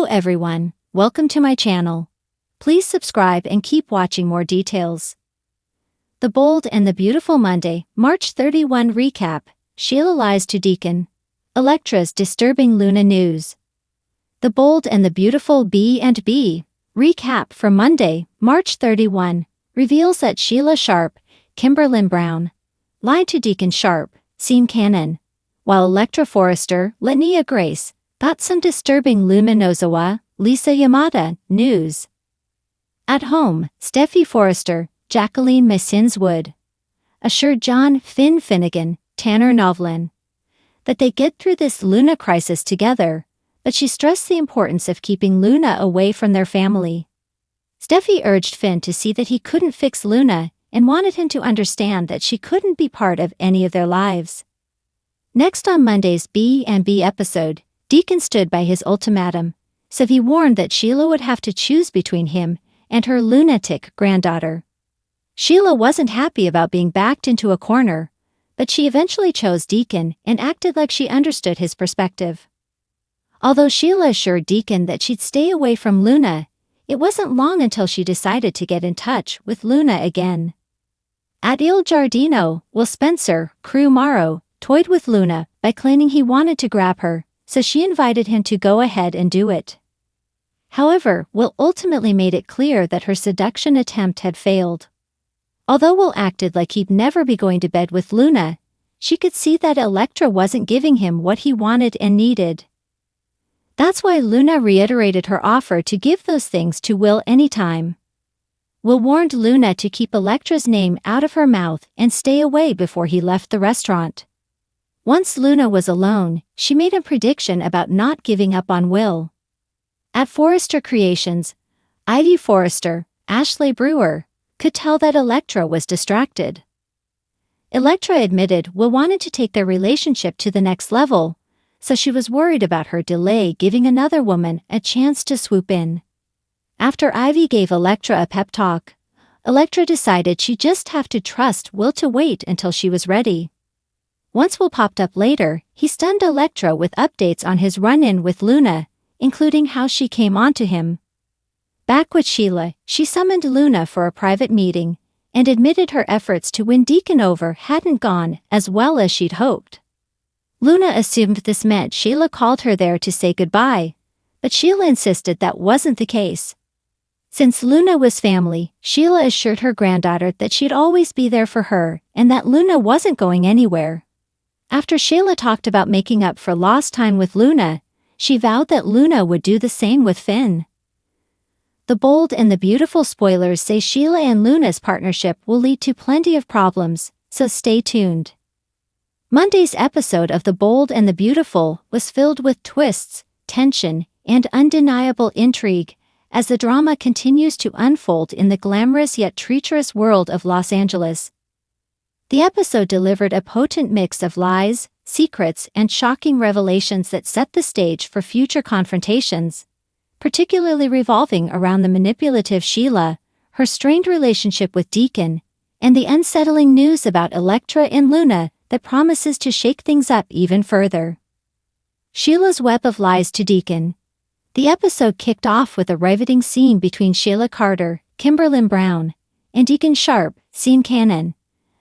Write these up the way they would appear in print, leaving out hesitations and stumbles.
everyone, welcome to my channel. Please subscribe and keep watching more details. The Bold and the Beautiful Monday, March 31 recap, Sheila lies to Deacon. Electra's disturbing Luna news. The Bold and the Beautiful B&B, recap from Monday, March 31, reveals that Sheila Sharp, Kimberlyn Brown, lied to Deacon Sharp, scene canon, while Electra Forrester, Linnea Grace, got some disturbing Luna Nozawa, Lisa Yamada, news. At home, Steffi Forrester, Jacqueline Messins Wood, assured John Finn Finnegan, Tanner Novlin, that they get through this Luna crisis together, but she stressed the importance of keeping Luna away from their family. Steffi urged Finn to see that he couldn't fix Luna and wanted him to understand that she couldn't be part of any of their lives. Next on Monday's B&B episode, Deacon stood by his ultimatum, so he warned that Sheila would have to choose between him and her lunatic granddaughter. Sheila wasn't happy about being backed into a corner, but she eventually chose Deacon and acted like she understood his perspective. Although Sheila assured Deacon that she'd stay away from Luna, it wasn't long until she decided to get in touch with Luna again. At Il Giardino, Will Spencer, Crew Morrow, toyed with Luna by claiming he wanted to grab her, so she invited him to go ahead and do it. However, Will ultimately made it clear that her seduction attempt had failed. Although Will acted like he'd never be going to bed with Luna, she could see that Electra wasn't giving him what he wanted and needed. That's why Luna reiterated her offer to give those things to Will anytime. Will warned Luna to keep Electra's name out of her mouth and stay away before he left the restaurant. Once Luna was alone, she made a prediction about not giving up on Will. At Forrester Creations, Ivy Forrester, Ashley Brewer, could tell that Electra was distracted. Electra admitted Will wanted to take their relationship to the next level, so she was worried about her delay giving another woman a chance to swoop in. After Ivy gave Electra a pep talk, Electra decided she'd just have to trust Will to wait until she was ready. Once Will popped up later, he stunned Electra with updates on his run-in with Luna, including how she came onto him. Back with Sheila, she summoned Luna for a private meeting and admitted her efforts to win Deacon over hadn't gone as well as she'd hoped. Luna assumed this meant Sheila called her there to say goodbye, but Sheila insisted that wasn't the case. Since Luna was family, Sheila assured her granddaughter that she'd always be there for her and that Luna wasn't going anywhere. After Sheila talked about making up for lost time with Luna, she vowed that Luna would do the same with Finn. The Bold and the Beautiful spoilers say Sheila and Luna's partnership will lead to plenty of problems, so stay tuned. Monday's episode of The Bold and the Beautiful was filled with twists, tension, and undeniable intrigue as the drama continues to unfold in the glamorous yet treacherous world of Los Angeles. The episode delivered a potent mix of lies, secrets, and shocking revelations that set the stage for future confrontations, particularly revolving around the manipulative Sheila, her strained relationship with Deacon, and the unsettling news about Electra and Luna that promises to shake things up even further. Sheila's web of lies to Deacon. The episode kicked off with a riveting scene between Sheila Carter, Kimberlyn Brown, and Deacon Sharp, scene canon,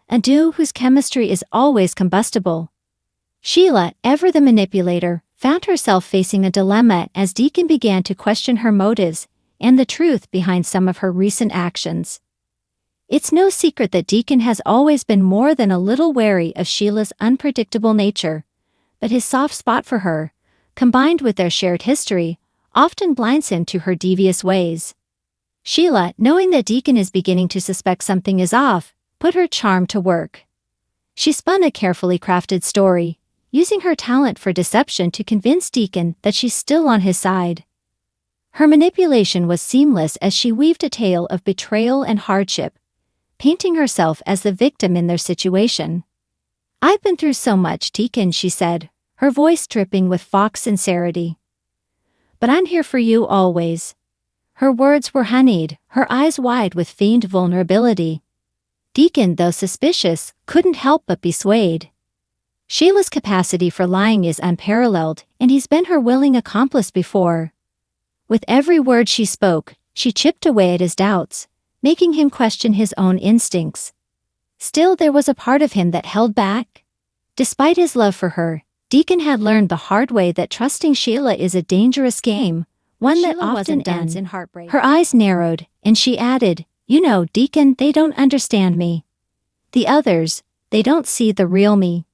a duo whose chemistry is always combustible. Sheila, ever the manipulator, found herself facing a dilemma as Deacon began to question her motives and the truth behind some of her recent actions. It's no secret that Deacon has always been more than a little wary of Sheila's unpredictable nature, but his soft spot for her, combined with their shared history, often blinds him to her devious ways. Sheila, knowing that Deacon is beginning to suspect something is off, put her charm to work. She spun a carefully crafted story, using her talent for deception to convince Deacon that she's still on his side. Her manipulation was seamless as she weaved a tale of betrayal and hardship, painting herself as the victim in their situation. "I've been through so much, Deacon," she said, her voice dripping with Fox sincerity. "But I'm here for you always." Her words were honeyed, her eyes wide with feigned vulnerability. Deacon, though suspicious, couldn't help but be swayed. Sheila's capacity for lying is unparalleled, and he's been her willing accomplice before. With every word she spoke, she chipped away at his doubts, making him question his own instincts. Still, there was a part of him that held back. Despite his love for her, Deacon had learned the hard way that trusting Sheila is a dangerous game, one that often ends in heartbreak. Her eyes narrowed, and she added, "You know, Deacon, they don't understand me. The others, they don't see the real me."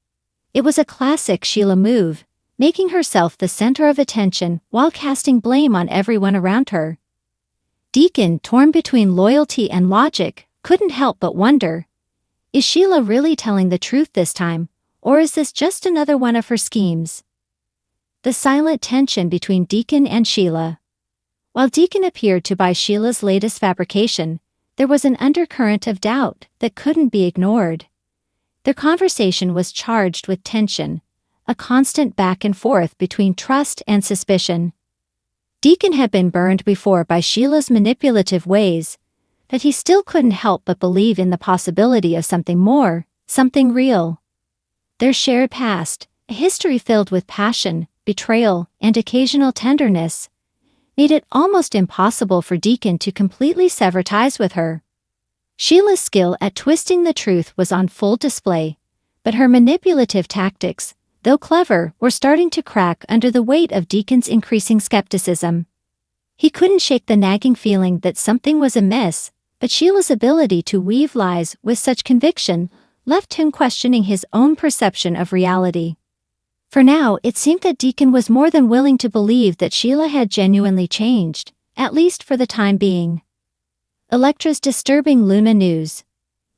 It was a classic Sheila move, making herself the center of attention while casting blame on everyone around her. Deacon, torn between loyalty and logic, couldn't help but wonder, is Sheila really telling the truth this time, or is this just another one of her schemes? The silent tension between Deacon and Sheila. While Deacon appeared to buy Sheila's latest fabrication, there was an undercurrent of doubt that couldn't be ignored. Their conversation was charged with tension, a constant back and forth between trust and suspicion. Deacon had been burned before by Sheila's manipulative ways, but he still couldn't help but believe in the possibility of something more, something real. Their shared past, a history filled with passion, betrayal, and occasional tenderness, made it almost impossible for Deacon to completely sever ties with her. Sheila's skill at twisting the truth was on full display, but her manipulative tactics, though clever, were starting to crack under the weight of Deacon's increasing skepticism. He couldn't shake the nagging feeling that something was amiss, but Sheila's ability to weave lies with such conviction left him questioning his own perception of reality. For now, it seemed that Deacon was more than willing to believe that Sheila had genuinely changed, at least for the time being. Elektra's disturbing Luna news.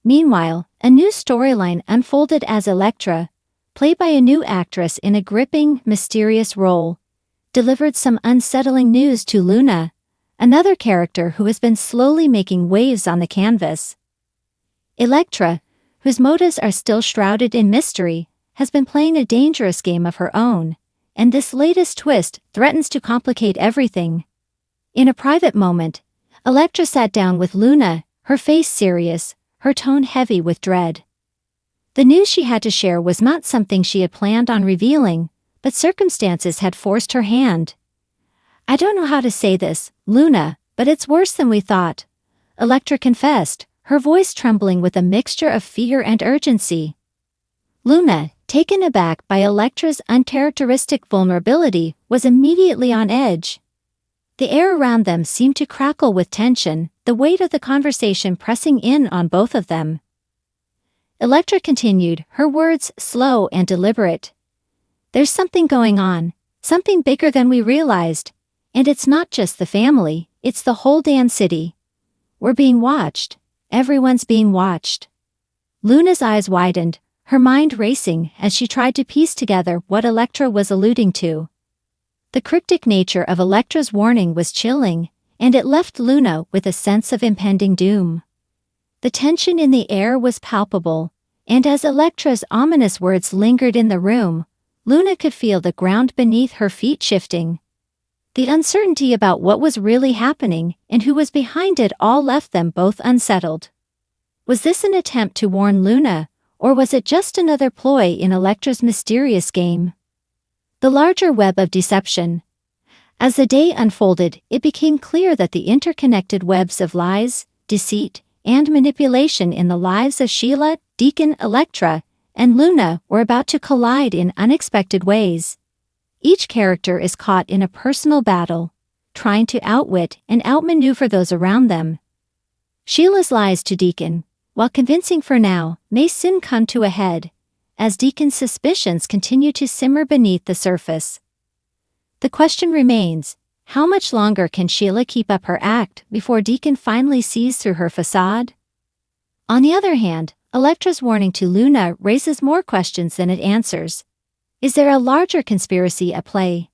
Meanwhile, a new storyline unfolded as Elektra, played by a new actress in a gripping, mysterious role, delivered some unsettling news to Luna, another character who has been slowly making waves on the canvas. Elektra, whose motives are still shrouded in mystery, has been playing a dangerous game of her own, and this latest twist threatens to complicate everything. In a private moment, Elektra sat down with Luna, her face serious, her tone heavy with dread. The news she had to share was not something she had planned on revealing, but circumstances had forced her hand. "I don't know how to say this, Luna, but it's worse than we thought," Elektra confessed, her voice trembling with a mixture of fear and urgency. Luna, taken aback by Elektra's uncharacteristic vulnerability, was immediately on edge. The air around them seemed to crackle with tension, the weight of the conversation pressing in on both of them. Elektra continued, her words slow and deliberate. "There's something going on, something bigger than we realized, and it's not just the family, it's the whole damn city. We're being watched. Everyone's being watched." Luna's eyes widened, her mind racing as she tried to piece together what Elektra was alluding to. The cryptic nature of Elektra's warning was chilling, and it left Luna with a sense of impending doom. The tension in the air was palpable, and as Elektra's ominous words lingered in the room, Luna could feel the ground beneath her feet shifting. The uncertainty about what was really happening and who was behind it all left them both unsettled. Was this an attempt to warn Luna, or was it just another ploy in Elektra's mysterious game? The larger web of deception. As the day unfolded, it became clear that the interconnected webs of lies, deceit, and manipulation in the lives of Sheila, Deacon, Elektra, and Luna were about to collide in unexpected ways. Each character is caught in a personal battle, trying to outwit and outmaneuver those around them. Sheila's lies to Deacon, while convincing for now, may soon come to a head, as Deacon's suspicions continue to simmer beneath the surface. The question remains, how much longer can Sheila keep up her act before Deacon finally sees through her facade? On the other hand, Elektra's warning to Luna raises more questions than it answers. Is there a larger conspiracy at play?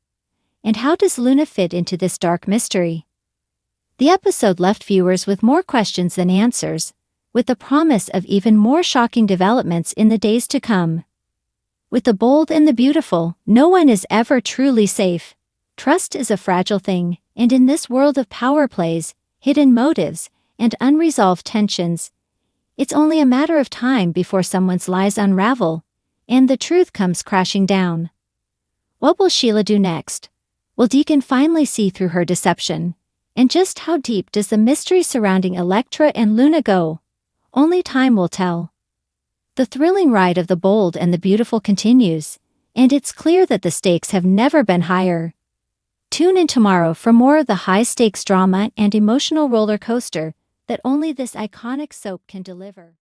And how does Luna fit into this dark mystery? The episode left viewers with more questions than answers, with the promise of even more shocking developments in the days to come. With the bold and the beautiful, no one is ever truly safe. Trust is a fragile thing, and in this world of power plays, hidden motives, and unresolved tensions, it's only a matter of time before someone's lies unravel, and the truth comes crashing down. What will Sheila do next? Will Deacon finally see through her deception? And just how deep does the mystery surrounding Elektra and Luna go? Only time will tell. The thrilling ride of the bold and the beautiful continues, and it's clear that the stakes have never been higher. Tune in tomorrow for more of the high-stakes drama and emotional roller coaster that only this iconic soap can deliver.